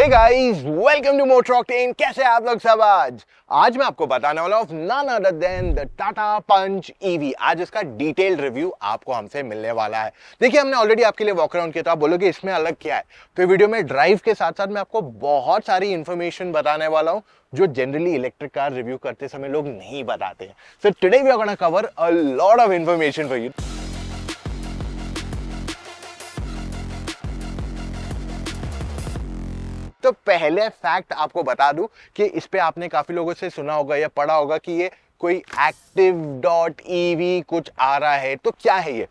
Hey guys, welcome to Motor Octane. कैसे हैं आप लोग सब? आज मैं आपको बताने वाला हूँ none other than the Tata Punch EV. आज इसका डिटेल्ड रिव्यू आपको हमसे मिलने वाला है। देखिए, हमने ऑलरेडी आपके लिए वॉक अराउंड किया, तो आप बोलोगे इसमें अलग क्या है। तो वीडियो में ड्राइव के साथ साथ मैं आपको बहुत सारी इंफॉर्मेशन बताने वाला हूँ जो जनरली इलेक्ट्रिक कार रिव्यू करते समय लोग नहीं बताते हैं। So today we are gonna cover a lot of information for you. तो पहले फैक्ट आपको बता दूं कि इस पे आपने काफी लोगों से सुना होगा या पढ़ा होगा कि ये कोई एक्टिव.ईवी कुछ आ रहा है। तो क्या है ये?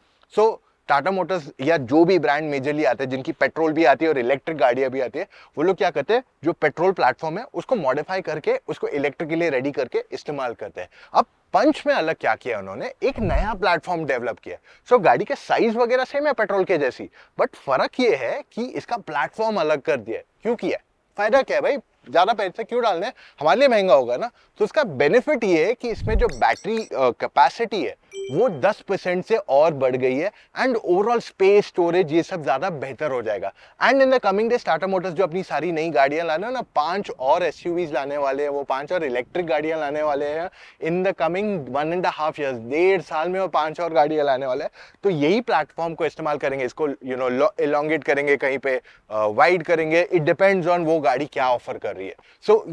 टाटा मोटर्स या जो भी ब्रांड मेजरली आते हैं जिनकी पेट्रोल भी आती है और इलेक्ट्रिक गाड़ियां भी आती है, वो लोग क्या करते हैं, जो पेट्रोल प्लेटफॉर्म है उसको मॉडिफाई करके उसको इलेक्ट्रिक के लिए रेडी करके इस्तेमाल करते हैं। अब पंच में अलग क्या किया उन्होंने, एक नया प्लेटफॉर्म डेवलप किया। गाड़ी के साइज वगैरह सेम है पेट्रोल के जैसी, बट फर्क ये है कि इसका प्लेटफॉर्म अलग कर दिया है। क्यों किया है? फायदा क्या है भाई? ज्यादा पैसे क्यों डालने हैं? हमारे लिए महंगा होगा ना। तो उसका बेनिफिट ये है कि इसमें जो बैटरी कैपेसिटी है वो 10% से और बढ़ गई है एंड ओवरऑल स्पेस, स्टोरेज, ये सब ज्यादा बेहतर हो जाएगा। And in the coming days Tata Motors जो अपनी सारी नई गाड़ियां लाने ना, 5 और एसयूवीज लाने वाले हैं, वो 5 और इलेक्ट्रिक गाड़ियां लाने वाले हैं इन द कमिंग 1.5 ईयर्स। 1.5 साल में वो 5 और गाड़ियां लाने वाले हैं। तो यही प्लेटफॉर्म को इस्तेमाल करेंगे, इसको एलोंगेट करेंगे, कहीं पे वाइड करेंगे। इट डिपेंड्स ऑन वो गाड़ी क्या ऑफर कर रही है।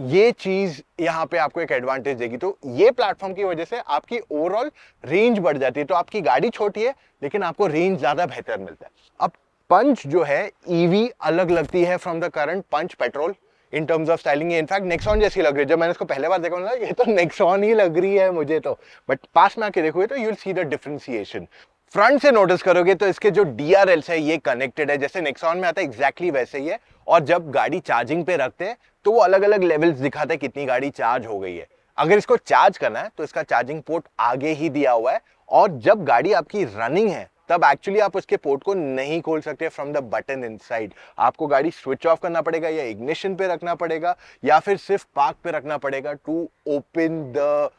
ये चीज यहाँ पे आपको एक एडवांटेज देगी। तो ये प्लेटफॉर्म की वजह से आपकी ओवरऑल रेंज बढ़ जाती है। तो आपकी गाड़ी छोटी है लेकिन आपको रेंज ज्यादा बेहतर मिलता है। अब पंच जो है ईवी अलग लगती है from the current Punch petrol in terms of styling. In fact Nexon जैसी लग रही है। जब मैंने इसको पहले बार देखा ना, ये तो नेक्सॉन ही लग रही है मुझे तो, बट पास में आके देखोगे तो you will see the differentiation. Front से नोटिस करोगे तो इसके जो DRLs है ये कनेक्टेड है, जैसे नेक्सॉन में आता है एग्जैक्टली वैसे ही है। और जब गाड़ी चार्जिंग पे रखते हैं तो वो अलग अलग लेवल्स दिखाते हैं कितनी गाड़ी चार्ज हो गई है। अगर इसको चार्ज करना है तो इसका चार्जिंग पोर्ट आगे ही दिया हुआ है, और जब गाड़ी आपकी रनिंग है तब एक्चुअली आप उसके पोर्ट को नहीं खोल सकते फ्रॉम द बटन इनसाइड। आपको गाड़ी स्विच ऑफ करना पड़ेगा या इग्निशन पे रखना पड़ेगा या फिर सिर्फ पार्क पे रखना पड़ेगा to open the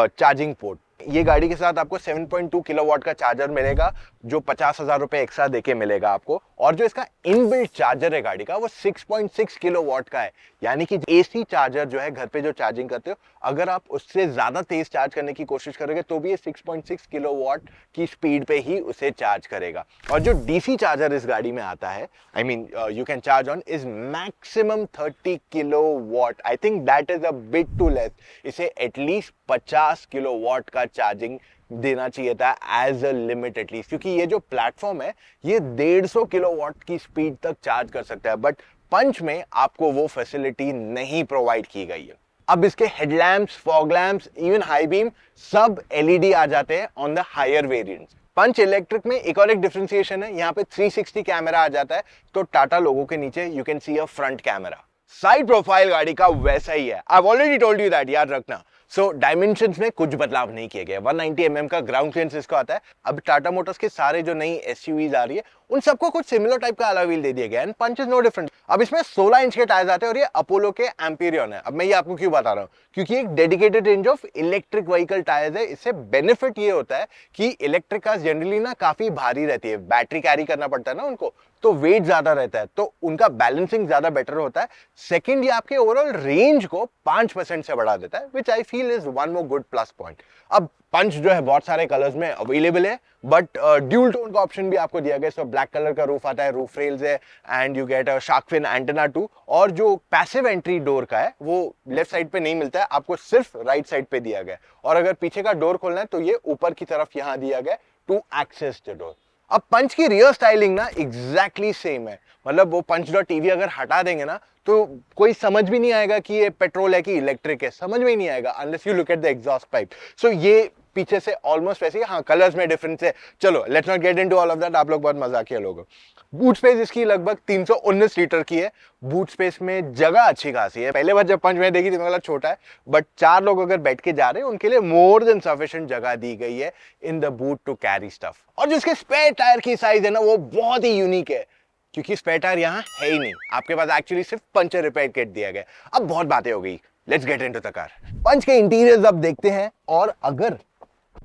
charging port. ये गाड़ी के साथ आपको 7.2 किलोवाट का चार्जर मिलेगा जो 50,000 रुपए एक्स्ट्रा देके मिलेगा आपको। और जो इसका इनबिल्ट चार्जर है गाड़ी का वो 6.6 किलोवाट का है, यानी कि AC चार्जर जो है घर पे जो चार्जिंग करते हो, अगर आप उससे ज्यादा तेज चार्ज करने की कोशिश करोगे तो भी ये 6.6 किलोवाट की स्पीड पे ही उसे चार्ज करेगा। और जो DC चार्जर इस गाड़ी में आता है, I mean you can charge on, is maximum 30 kilowatt. I think that is a bit too less. इसे एटलीस्ट 50 किलोवाट का चार्जिंग देना चाहिए था एज अ लिमिट एटलीस्ट, क्योंकि ये जो प्लेटफॉर्म है ये 150 किलोवाट की स्पीड तक चार्ज कर सकता है, बट पंच में आपको वो फैसिलिटी नहीं प्रोवाइड की गई है। अब इसके headlamps, fog lamps, even high beam सब LED आ जाते हैं on the higher variants. Punch electric में एक और एक डिफरेंशिएशन है, यहाँ पे 360 कैमरा आ जाता है। तो टाटा लोगों के नीचे you can see a front camera. Side profile गाड़ी का वैसा ही है। I have already told you that, याद रखना। डायमेंशंस में कुछ बदलाव नहीं किए गए। 190 mm का ग्राउंड क्लियरेंस इसको आता है। अब टाटा मोटर्स के सारे जो नई SUVs आ रही है उन सबको कुछ सिमिलर टाइप का अलॉय व्हील दे दिया गया है। Punch is no different. अब इसमें 16 इंच के टायर्स आते हैं और ये अपोलो के एम्पीरियन है। अब मैं ये आपको क्यों बता रहा हूँ, क्योंकि एक dedicated range of electric vehicle tyres है। इससे बेनिफिट ये होता है कि इलेक्ट्रिक कार्स जनरली ना काफी भारी रहती है, बैटरी कैरी करना पड़ता है ना उनको, तो वेट ज्यादा रहता है, तो उनका बैलेंसिंग ज्यादा बेटर होता है। सेकंड, ये आपके ओवरऑल रेंज को 5% से बढ़ा देता है, which I feel is one more good plus point. अब पंच जो है बहुत सारे कलर्स में अवेलेबल है, बट ड्यूल टोन का ऑप्शन भी आपको दिया गया। सो ब्लैक कलर का रूफ आता है, रूफ रेल्स है, and you get a shark fin antenna 2। और जो पैसिव एंट्री डोर का है वो लेफ्ट साइड पे नहीं मिलता है, आपको सिर्फ राइट साइड पे दिया गया है। और अगर पीछे का डोर खोलना है तो ये ऊपर की तरफ यहां दिया गया टू एक्सेस द डोर। अब पंच की रियर स्टाइलिंग ना एग्जैक्टली सेम है। मतलब वो पंच.ईवी अगर हटा देंगे ना तो कोई समझ भी नहीं आएगा कि ये पेट्रोल है कि इलेक्ट्रिक है, समझ में ही नहीं आएगा unless you look at the exhaust pipe. ये पीछे से ऑलमोस्ट वैसे ही, हाँ कलर्स में डिफरेंस है। चलो let's not get into all of that, आप लोग बहुत मजाकिया लोग हो। बूट स्पेस इसकी लगभग 319 लीटर की है। बूट स्पेस में जगह अच्छी खासी है। पहले बार जब पंच में देखी थी मैं बोला छोटा है, बट 4 लोग अगर बैठ के जा रहे हैं उनके लिए मोर देन सफिशिएंट जगह दी गई है in the boot to carry stuff. और जो इसके स्पेयर टायर की साइज है ना वो बहुत ही यूनिक है, क्योंकि स्पेयर टायर यहाँ है ही नहीं। आपके पास एक्चुअली सिर्फ पंचर रिपेयर किट दिया गया। अब बहुत बातें हो गई, let's get into the car. Punch के इंटीरियर्स अब देखते हैं, और अगर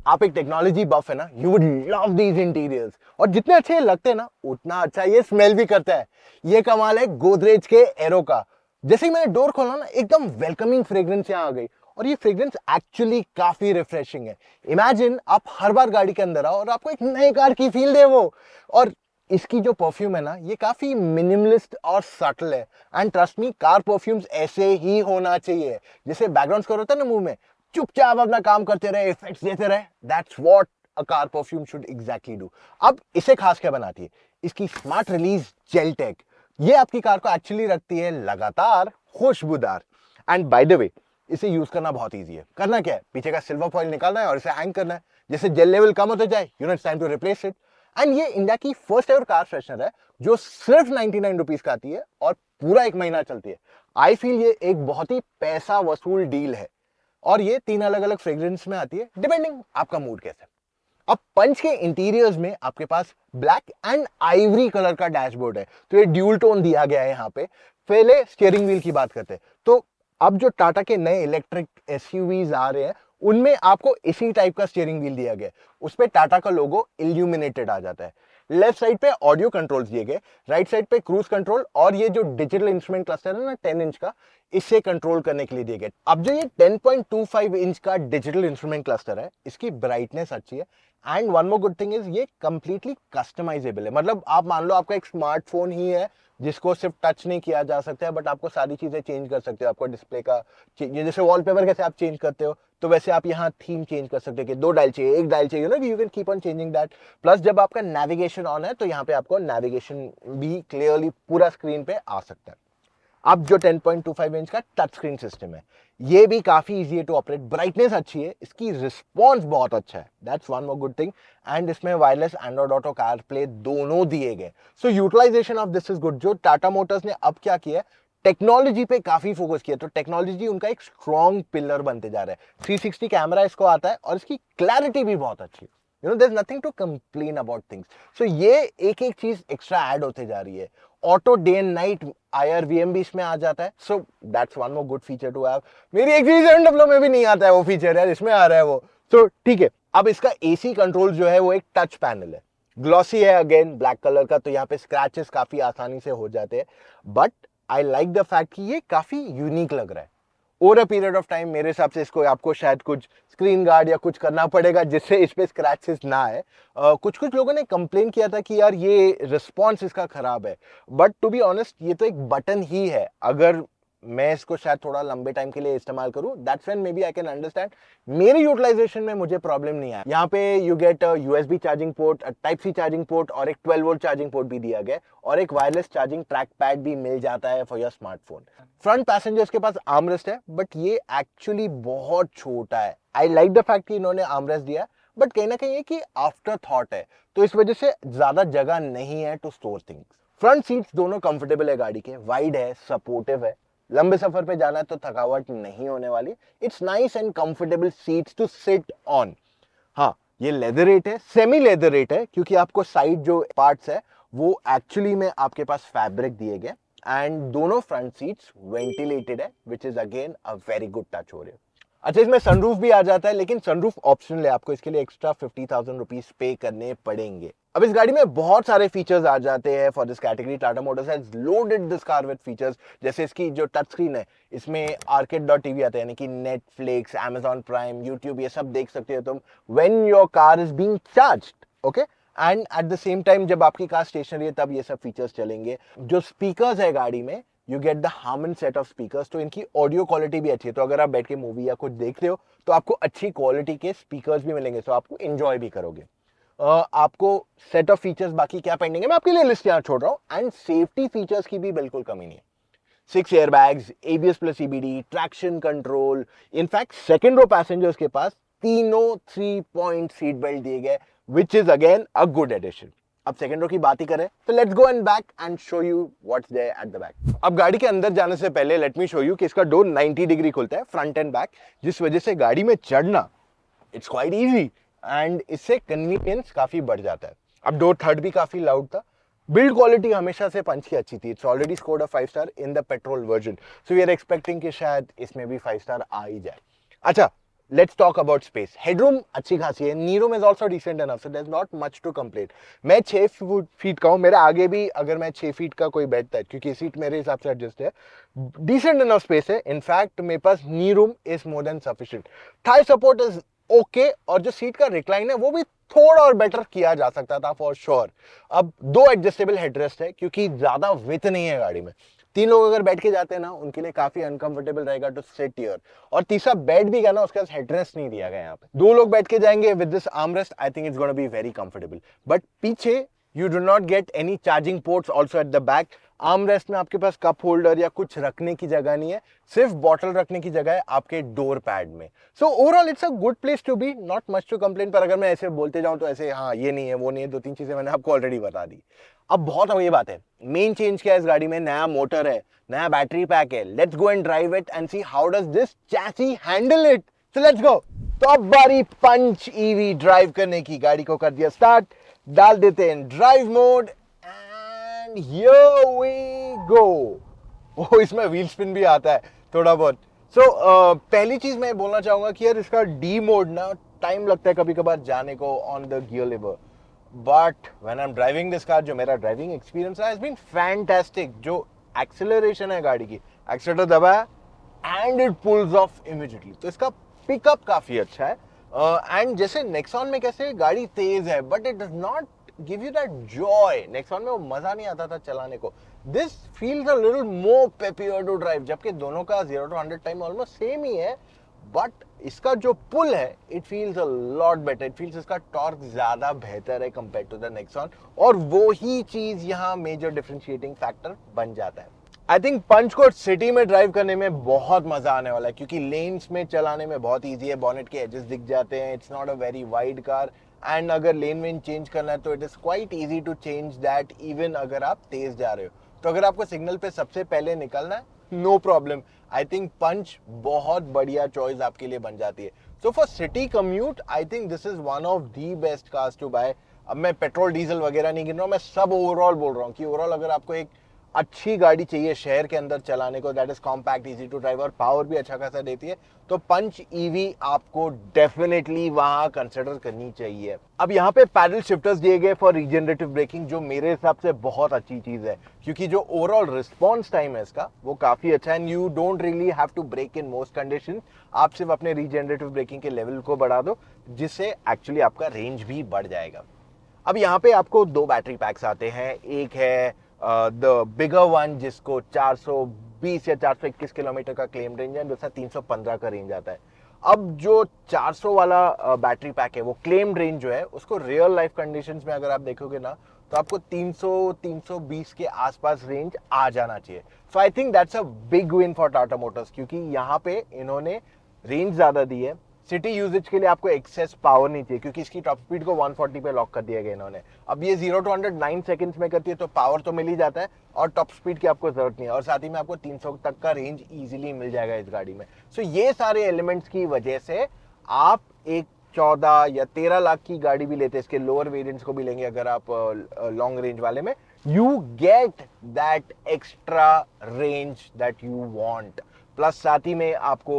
आप एक टेक्नोलॉजी बफ है ना, you would love these interiors. और जितने अच्छे लगते हैं ना उतना अच्छा ये स्मेल भी करता है। ये कमाल है गोदरेज के एरो का। जैसे ही मैंने डोर खोला ना, एकदम वेलकमिंग फ्रेग्रेंस यहाँ आ गई, और ये फ्रेग्रेंस एक्चुअली काफी रिफ्रेशिंग है। इमेजिन आप हर बार गाड़ी के अंदर आओ और आपको एक नए कार की फील दे वो। और इसकी जो परफ्यूम है ना, ये काफी मिनिमलिस्ट और सटल है। And trust me, car perfumes ऐसे ही होना चाहिए। जैसे बैकग्राउंड स्कोर होता है ना मुंह में, चुपचाप अपना काम करते रहे, इफेक्ट्स देते रहे, that's what a car perfume should exactly do. अब इसे खास क्या बनाती है, इसकी स्मार्ट रिलीज जेल टेक। ये आपकी कार को एक्चुअली रखती है लगातार खुशबूदार। एंड बाय द वे, इसे यूज करना बहुत इजी है। करना क्या है, पीछे का सिल्वर फॉइल निकालना है और इसे हैंग करना है। जैसे जेल लेवल कम होते जाए, you know it's time to replace it. And ये इंडिया की फर्स्ट एवर कार फ्रेशनर है जो सिर्फ 99 रुपीज का आती है और पूरा 1 महीना चलती है। आई फील ये एक बहुत ही पैसा वसूल डील है। और ये 3 अलग अलग फ्रेग्रेंस में आती है, डिपेंडिंग आपका मूड कैसा है। अब पंच के इंटीरियर्स में आपके पास ब्लैक एंड आइवरी कलर का डैशबोर्ड है, तो ये ड्यूल टोन दिया गया है यहाँ पे। पहले स्टीयरिंग व्हील की बात करते हैं, तो अब जो टाटा के नए इलेक्ट्रिक एसयूवीज आ रहे हैं, उनमें आपको इसी टाइप का स्टीयरिंग व्हील दिया गया। उस पे टाटा का लोगो इल्यूमिनेटेड आ जाता है। लेफ्ट साइड पे ऑडियो कंट्रोल्स दिए गए, राइट साइड पे क्रूज कंट्रोल, और ये जो डिजिटल इंस्ट्रूमेंट क्लस्टर है ना 10 इंच का, इसे कंट्रोल करने के लिए दिए गए। अब जो ये 10.25 इंच का डिजिटल इंस्ट्रूमेंट क्लस्टर है, इसकी ब्राइटनेस अच्छी है। And one more good thing is, ये कंप्लीटली कस्टमाइजेबल है। मतलब आप मान लो आपका एक स्मार्टफोन ही है जिसको सिर्फ टच नहीं किया जा सकता है, बट आपको सारी चीजें चेंज कर सकते हो। आपको डिस्प्ले का ये जैसे वॉलपेपर कैसे आप चेंज करते हो, तो वैसे आप यहाँ थीम चेंज कर सकते हो कि 2 डायल चाहिए, 1 डायल चाहिए, you can keep on changing that. Plus जब आपका नेविगेशन ऑन है, तो यहाँ पे आपको नेविगेशन भी क्लियरली पूरा स्क्रीन पे आ सकता है। अब जो 10.25 इंच का टच स्क्रीन सिस्टम है, ये भी काफी इजी है टू ऑपरेट। ब्राइटनेस अच्छी है, इसकी रिस्पॉन्स बहुत अच्छा है, that's one more good thing. And इसमें wireless Android Auto CarPlay दोनों दिए गए, so utilization of this is good. जो टाटा मोटर्स ने अब क्या किया, टेक्नोलॉजी पे काफी फोकस किया, तो टेक्नोलॉजी उनका एक स्ट्रॉन्ग पिलर बनते जा रहा है। 360 कैमरा इसको आता है और इसकी क्लैरिटी भी बहुत अच्छी है। There is nothing to complain about things. So ये एक एक चीज एक्स्ट्रा ऐड होते जा रही है। Auto day and night IRVM भी इसमें आ जाता है, so that's one more good feature to have. मेरी XV7 में भी नहीं आता है वो फीचर यार, इसमें आ रहा है वो, सो ठीक है। अब इसका AC कंट्रोल जो है वो एक टच पैनल है, ग्लॉसी है अगेन ब्लैक कलर का, तो यहाँ पे स्क्रैचेस काफी आसानी से हो जाते हैं। But I like the fact कि ये काफी यूनिक लग रहा है। Over a period of time मेरे हिसाब से इसको आपको शायद कुछ स्क्रीन गार्ड या कुछ करना पड़ेगा जिससे इस पे स्क्रैचेस ना आए। कुछ लोगों ने कंप्लेन किया था कि यार ये रिस्पॉन्स इसका खराब है, बट टू बी ऑनेस्ट ये तो एक बटन ही है। अगर मैं इसको शायद थोड़ा लंबे टाइम के लिए इस्तेमाल करूं, that's when maybe I can understand. मेरी यूटिलाइजेशन में मुझे प्रॉब्लम नहीं आया। यहाँ पे you get USB charging port, type C charging port, और एक 12 वोल्ट चार्जिंग पोर्ट भी दिया गया, और एक वायरलेस चार्जिंग ट्रैक पैड भी मिल जाता है for your smartphone. Front passengers के पास आर्मरेस्ट है, बट ये एक्चुअली बहुत छोटा है। आई लाइक द फैक्ट कि इन्होंने आर्मरेस्ट दिया, बट कहीं ना कहीं ये कि आफ्टर थॉट है, तो इस वजह से ज्यादा जगह नहीं है to store things. Front seats दोनों कंफर्टेबल है गाड़ी के, वाइड है, सपोर्टिव है। लंबे सफर पे जाना है तो थकावट नहीं होने वाली। It's nice and comfortable seats to sit on. हाँ, ये लेदर रेट है, सेमी लेदर रेट है, क्योंकि आपको साइड जो पार्ट्स है वो एक्चुअली में आपके पास फैब्रिक दिए गए। एंड दोनों फ्रंट सीट्स वेंटिलेटेड है, विच is again a very good touch हो रही है। अच्छा, इसमें सनरूफ भी आ जाता है, लेकिन सनरूफ ऑप्शनल है, आपको इसके लिए एक्स्ट्रा 50,000 रुपीज पे करने पड़ेंगे। अब इस गाड़ी में बहुत सारे फीचर्स आ जाते हैं for this category. Tata Motors has loaded this car with features, जैसे इसकी जो टच स्क्रीन है, इसमें arcade.tv आता है, यानी कि नेटफ्लिक्स, Amazon प्राइम, यूट्यूब, ये सब देख सकते हो तुम when your car is being charged. Okay, and at the same time जब आपकी कार स्टेशनरी है तब ये सब फीचर्स चलेंगे। जो स्पीकर्स है गाड़ी में, you get the Harman set of speakers, तो इनकी ऑडियो क्वालिटी भी अच्छी है। तो अगर आप बैठ के मूवी या कुछ देख रहे हो तो आपको अच्छी क्वालिटी के स्पीकर्स भी मिलेंगे, तो आपको एंजॉय भी करोगे। आपको सेट ऑफ फीचर्स बाकी क्या पेंडिंग है मैं आपके लिए लिस्ट यहाँ छोड़ रहा हूँ। एंड सेफ्टी फीचर्स की भी बिल्कुल कमी नहीं है। 6 airbags, ABS plus EBD, traction control. In fact second row passengers के पास तीनों 3 पॉइंट सीट बेल्ट दिए गए, which is again a good addition. अब सेकंड रो की बात ही करें तो let's go and back and show you what's there at the back. अब गाड़ी के अंदर जाने से पहले लेट मी शो यू कि इसका डोर 90 डिग्री खुलता है फ्रंट एंड बैक, जिस वजह से गाड़ी में चढ़ना इट्स क्वाइट इजी एंड इससे कन्वीनियंस काफी बढ़ जाता है। अब डोर थर्ड भी काफी लाउड था। बिल्ड क्वालिटी हमेशा से पंच की अच्छी थी। It's already scored a 5 star in the petrol version, so we are expecting कि शायद इसमें भी 5 स्टार आ ही जाए। अच्छा, let's talk about space. Headroom अच्छी खासी है, knee room is also decent enough, so there is not much to complain. मैं 6 फीट का हूँ, मेरे आगे भी अगर मैं 6 फीट का कोई बैठता है, क्योंकि सीट मेरे हिसाब से एडजस्ट है, डिसेंट एनफ स्पेस है। इनफैक्ट मेरे पास knee room is more than sufficient. Thigh support is okay, और जो सीट का रिक्लाइन है वो भी थोड़ा और बेटर किया जा सकता था फॉर श्योर। अब 2 एडजस्टेबल हेडरेस्ट है, क्योंकि ज्यादा विथ नहीं है गाड़ी में। 3 लोग अगर बैठ के जाते हैं ना, उनके लिए काफी अनकंफर्टेबल रहेगा टू सिट हियर। और तीसरा बेड भी ना, उसके पास हेडरेस्ट नहीं दिया गया यहाँ पे। 2 लोग बैठ के जाएंगे with this armrest, I think it's gonna be very comfortable. But पीछे you do not get any charging ports also at the back. Armrest में आपके पास कप होल्डर या कुछ रखने की जगह नहीं है, सिर्फ बॉटल रखने की जगह है आपके डोर पैड में। So overall it's a good place to be, not much to complain. पर अगर मैं ऐसे बोलते जाऊं तो ऐसे हाँ ये नहीं है वो नहीं है, 2-3 चीजें मैंने आपको ऑलरेडी बता दी। अब बहुत ये बात है, मेन चेंज क्या है इस गाड़ी में, नया मोटर है, नया बैटरी पैक है। Let's go and drive it and see how does this chassis handle it. So let's go. तो अब बारी पंच ईवी ड्राइव करने की। गाड़ी को कर दिया स्टार्ट, डाल देते हैं drive mode and here we go. Oh, इसमें व्हील स्पिन भी आता है थोड़ा बहुत। सो पहली चीज मैं बोलना चाहूंगा कि यार इसका डी मोड ना टाइम लगता है कभी कभार जाने को on the gear lever, but when I am driving this car, जो मेरा driving experience has been fantastic. जो एक्सेलरेशन है गाड़ी की, एक्सेलेरेटर दबाया and it pulls off immediately, तो इसका पिकअप काफी अच्छा है। एंड जैसे नेक्सॉन में कैसे गाड़ी तेज है, but it does not give you that joy. Nexon में वो मजा नहीं आता था चलाने को। This feels a little more peppier to drive, जबकि दोनों का 0 to 100 टाइम ऑलमोस्ट सेम ही है, बट इसका जो पुल है it feels a lot better. It feels इसका टॉर्क ज्यादा बेहतर है कंपेयर टू द नेक्सॉन, और वो ही चीज यहाँ मेजर डिफरेंशिएटिंग फैक्टर बन जाता है। आई थिंक पंच को सिटी में ड्राइव करने में बहुत मजा आने वाला है, क्योंकि लेन्स में चलाने में बहुत इजी है, बॉनेट के एजेस दिख जाते हैं, it's not a very wide car, and अगर लेन वेन चेंज करना है तो it is quite easy to change that, even अगर आप तेज जा रहे हो। तो अगर आपको सिग्नल पे सबसे पहले निकलना है, no problem, I think Punch बहुत बढ़िया चॉइस आपके लिए बन जाती है। So for city commute I think this is one of the best cars to buy. अब मैं पेट्रोल डीजल वगैरह नहीं गिन रहा हूँ, मैं सब ओवरऑल बोल रहा हूँ कि ओवरऑल अगर आपको एक अच्छी गाड़ी चाहिए शहर के अंदर चलाने को, that is compact, easy to drive और पावर भी अच्छा खासा देती है, तो पंच ईवी आपको डेफिनेटली वहां कंसिडर करनी चाहिए। अब यहाँ पे पैडल शिफ्टर्स दिए गए फॉर रीजनरेटिव ब्रेकिंग, जो मेरे हिसाब से बहुत अच्छी चीज है, क्योंकि जो ओवरऑल रिस्पॉन्स टाइम है इसका वो काफी अच्छा है, and you don't really have to brake in most condition. आप सिर्फ अपने रीजनरेटिव ब्रेकिंग के लेवल को बढ़ा दो, जिससे एक्चुअली आपका रेंज भी बढ़ जाएगा। अब यहाँ पे आपको 2 बैटरी पैक्स आते हैं, एक है द बिगर वन जिसको 420 या 421 किलोमीटर का क्लेम रेंज है, दूसरा 315 का रेंज आता है। अब जो 400 वाला बैटरी पैक है वो क्लेम रेंज जो है उसको रियल लाइफ कंडीशंस में अगर आप देखोगे ना, तो आपको 300-320 के आसपास रेंज आ जाना चाहिए। So I think that's a big win for Tata Motors, क्योंकि यहाँ पे इन्होंने रेंज ज्यादा दी है। सिटी यूजेज के लिए आपको एक्सेस पावर नहीं चाहिए, क्योंकि इसकी टॉप स्पीड को 140 पे लॉक कर दिया गया इन्होंने। अब ये 0 to 100 9 सेकंड्स में करती है, तो पावर तो मिल ही जाता है और टॉप स्पीड की आपको जरूरत नहीं है, और साथ ही में आपको 300 तक का रेंज इजीली मिल जाएगा इस गाड़ी में। सो ये सारे एलिमेंट्स की वजह से आप एक 14 या 13 लाख की गाड़ी भी लेते हैं, इसके लोअर वेरिएंट्स को भी लेंगे अगर आप लॉन्ग रेंज वाले में, you get that extra range that you want, plus साथ ही में आपको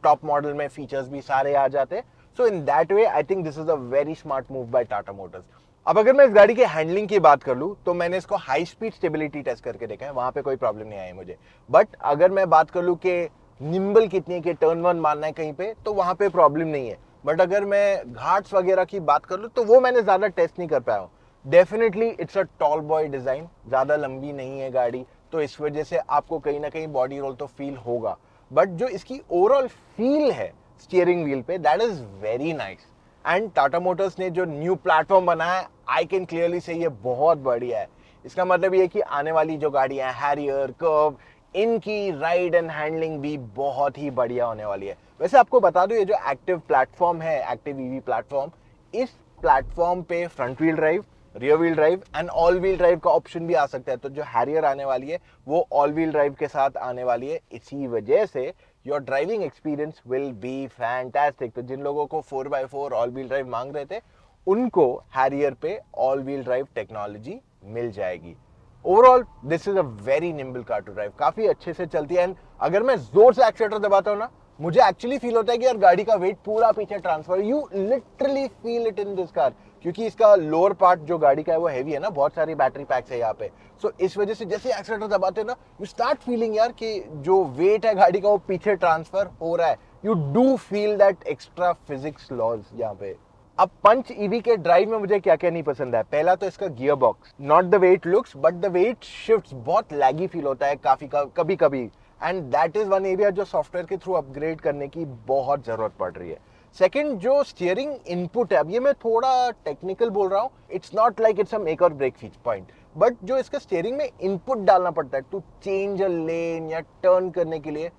टॉप मॉडल में फीचर्स भी सारे आ जाते हैं। So in that way I think this is a very smart move by Tata Motors. अब अगर मैं इस गाड़ी के हैंडलिंग की बात कर लूं, तो मैंने इसको हाई स्पीड स्टेबिलिटी टेस्ट करके देखा है, वहां पे कोई प्रॉब्लम नहीं आई मुझे। बट अगर मैं बात कर लूं कि निम्बल कितनी है, कि टर्न 1 मारना है कहीं पे, तो वहां पे प्रॉब्लम नहीं है। बट अगर मैं घाट्स वगैरह की बात कर लूं, तो वो मैंने ज्यादा टेस्ट नहीं कर पाया हूं। Definitely it's a tall boy design, ज्यादा लंबी नहीं है गाड़ी, तो इस वजह से आपको कहीं ना कहीं बॉडी रोल तो फील होगा, बट जो इसकी ओवरऑल फील है स्टीयरिंग व्हील पे, that is very nice. And Tata Motors ने जो न्यू प्लेटफॉर्म बनाया, आई कैन क्लियरली से ये बहुत बढ़िया है। इसका मतलब ये कि आने वाली जो गाड़ियां हैरियर, कर्व, इनकी राइड एंड हैंडलिंग भी बहुत ही बढ़िया होने वाली है। वैसे आपको बता दूं, ये जो एक्टिव प्लेटफॉर्म है, एक्टिव ईवी प्लेटफॉर्म, इस प्लेटफॉर्म पे front wheel drive, rear wheel drive and all wheel drive का ऑप्शन भी आ सकता है। तो जो हैरियर आने वाली है वो ऑल व्हील ड्राइव के साथ आने वाली है। इसी वजह से your driving experience will be fantastic. तो जिन लोगों को 4x4 ऑल व्हील ड्राइव मांग रहे थे, उनको हैरियर पे ऑल व्हील ड्राइव टेक्नोलॉजी मिल जाएगी। Overall this is a very nimble car to drive, काफी अच्छे से चलती है। एंड अगर मैं जोर से एक्सीलेटर दबाता हूँ ना, मुझे एक्चुअली फील होता है कि यार गाड़ी का वेट पूरा पीछे transfer, you literally feel it in this car, क्योंकि इसका लोअर पार्ट जो गाड़ी का है वो हैवी है ना, बहुत सारी बैटरी पैक्स है यहाँ पे। सो इस वजह से जैसे एक्सीलरेटर दबाते हैं ना, यू स्टार्ट फीलिंग यार कि जो वेट है गाड़ी का वो पीछे ट्रांसफर हो रहा है। You do feel that extra physics laws यहाँ पे। अब पंच ईवी के ड्राइव में मुझे क्या क्या नहीं पसंद है। पहला तो इसका gear box, not the way it looks but the way it shifts, बहुत लैगी फील होता है कभी कभी, and that is one area जो सॉफ्टवेयर के थ्रू अपग्रेड करने की बहुत जरूरत पड़ रही है। सेकंड, जो स्टीयरिंग इनपुट है, अब ये मैं थोड़ा टेक्निकल बोल रहा हूँ, it's not like it's a make और ब्रेक फीच पॉइंट, बट जो इसका स्टीयरिंग में इनपुट डालना पड़ता है टू चेंज अ लेन या टर्न करने के लिए,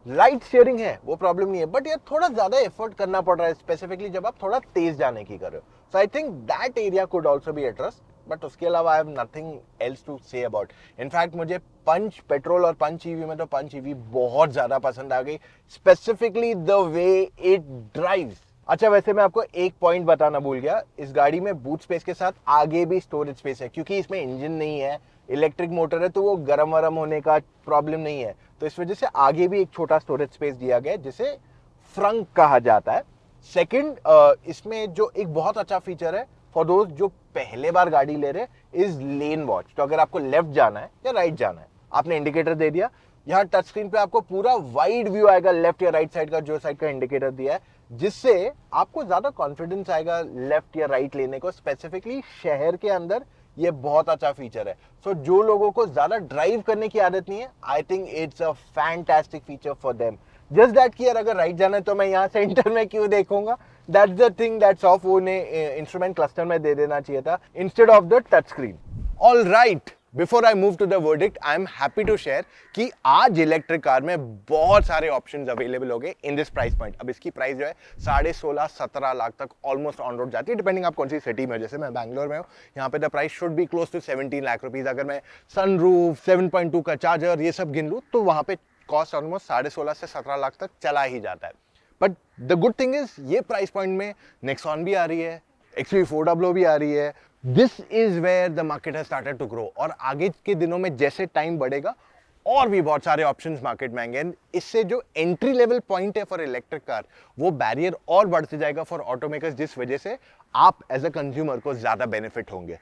लाइट स्टीयरिंग है वो प्रॉब्लम नहीं है, बट यार थोड़ा ज्यादा एफर्ट करना पड़ रहा है, स्पेसिफिकली जब आप थोड़ा तेज जाने की कर रहे हो। So I think that area could also be addressed, but उसके अलावा I have nothing else to say about. In fact मुझे पंच पेट्रोल और पंच ईवी में तो पंच ईवी बहुत ज्यादा पसंद आ गई, specifically the way it drives. अच्छा, वैसे मैं आपको एक पॉइंट बताना भूल गया, इस गाड़ी में बूट स्पेस के साथ आगे भी स्टोरेज स्पेस है, क्योंकि इसमें इंजन नहीं है, इलेक्ट्रिक मोटर है, तो वो गरम वरम होने का प्रॉब्लम नहीं है, तो इस वजह से आगे भी एक छोटा स्टोरेज स्पेस दिया गया है जिसे फ्रंक कहा जाता है। सेकंड, इसमें जो एक बहुत अच्छा फीचर है फॉर दोस्त जो पहले बार गाड़ी ले रहे, इज लेन वॉच। तो अगर आपको लेफ्ट जाना है या राइट जाना है, आपने इंडिकेटर दे दिया, यहाँ टच स्क्रीन पे आपको पूरा वाइड व्यू आएगा लेफ्ट या राइट साइड का, जो साइड का इंडिकेटर दिया है, जिससे आपको ज्यादा कॉन्फिडेंस आएगा लेफ्ट या राइट लेने को। स्पेसिफिकली शहर के अंदर ये बहुत अच्छा फीचर है। सो जो लोगों को ज्यादा ड्राइव करने की आदत नहीं है, आई think it's a fantastic feature for them. Just that कि यार अगर राइट जाना है तो मैं यहाँ सेंटर में क्यों देखूंगा, that's the thing that's off, वो ने इंस्ट्रूमेंट क्लस्टर में दे देना चाहिए था instead of the touch screen. All right, before I move to the verdict, I am happy to share कि आज इलेक्ट्रिक कार में बहुत सारे ऑप्शंस अवेलेबल हो गए इन दिस प्राइस पॉइंट। अब इसकी प्राइस जो है 16.5-17 लाख तक ऑलमोस्ट ऑन रोड जाती है, डिपेंडिंग आप कौन सी सिटी में हो। जैसे मैं बैंगलोर में हूँ, यहाँ पे the price should be close to 17 lakh rupees. अगर मैं सनरूफ, 7.2 का चार्जर, ये सब गिन लूँ तो वहाँ पे कॉस्ट ऑलमोस्ट 16.5 से 17 लाख तक चला ही जाता है। But the good thing is ये प्राइस पॉइंट में नेक्सॉन भी आ रही है, XUV400 भी आ रही है। This is where the market has started to grow, और आगे के दिनों में जैसे टाइम बढ़ेगा और भी बहुत सारे ऑप्शंस मार्केट में आएंगे। इससे जो एंट्री लेवल पॉइंट है फॉर इलेक्ट्रिक कार, वो बैरियर और बढ़ते जाएगा फॉर ऑटोमेकर्स, जिस वजह से आप एज अ कंज्यूमर को ज्यादा बेनिफिट होंगे।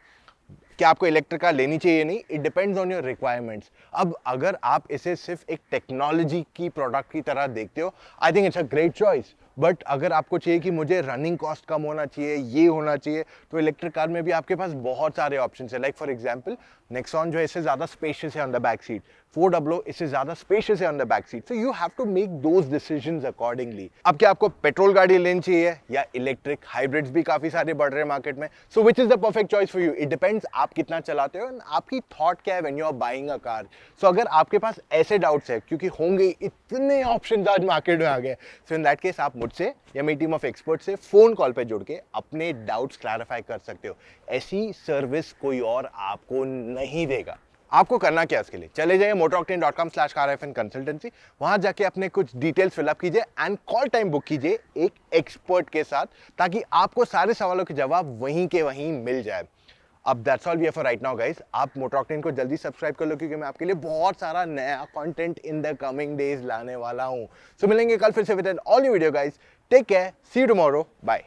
क्या आपको इलेक्ट्रिक कार लेनी चाहिए? नहीं, it depends on your requirements. अब अगर आप इसे सिर्फ एक टेक्नोलॉजी की प्रोडक्ट की तरह देखते हो, आई think it's a great choice. But अगर आपको चाहिए कि मुझे रनिंग कॉस्ट कम होना चाहिए, ये होना चाहिए, तो इलेक्ट्रिक कार में भी आपके पास बहुत सारे ऑप्शन है। लाइक फॉर एग्जाम्पल नेक्सॉन जो है इससे ज्यादा स्पेशियस है ऑन द बैक सीट, 400 इससे ज्यादा स्पेशियस है on the back seat. So you have to make those decisions accordingly. अब क्या आपको पेट्रोल गाड़ी लेनी चाहिए या इलेक्ट्रिक? हाइब्रिड्स भी काफी सारे बढ़ रहे हैं मार्केट में। So which is the perfect choice for you? It depends आप कितना चलाते हो, आपकी थॉट क्या है when you are buying a car. So अगर आपके पास ऐसे डाउट्स है, क्योंकि होंगे इतने ऑप्शन आज मार्केट में आ गए, सो इन दैट केस आप मुझसे या मेरी टीम ऑफ एक्सपर्ट से फोन कॉल पे जुड़ के अपने डाउट्स क्लैरिफाई कर सकते हो। ऐसी सर्विस कोई और आपको नहीं देगा। आपको करना क्या है इसके लिए? चले जाइए motoroctane.com/car-consultancy, वहां जाके अपने कुछ डिटेल्स फिलअप कीजिए एंड कॉल टाइम बुक कीजिए एक एक्सपर्ट के साथ, ताकि आपको सारे सवालों के जवाब वहीं के वहीं मिल जाए। अब that's all we have for right now guys. आप मोटर ऑक्टेन को जल्दी सब्सक्राइब कर लो, क्योंकि मैं आपके लिए बहुत सारा नया content in the coming days लाने वाला हूं। सो मिलेंगे कल फिर से with an all new video guys. Take care, see you tomorrow, bye.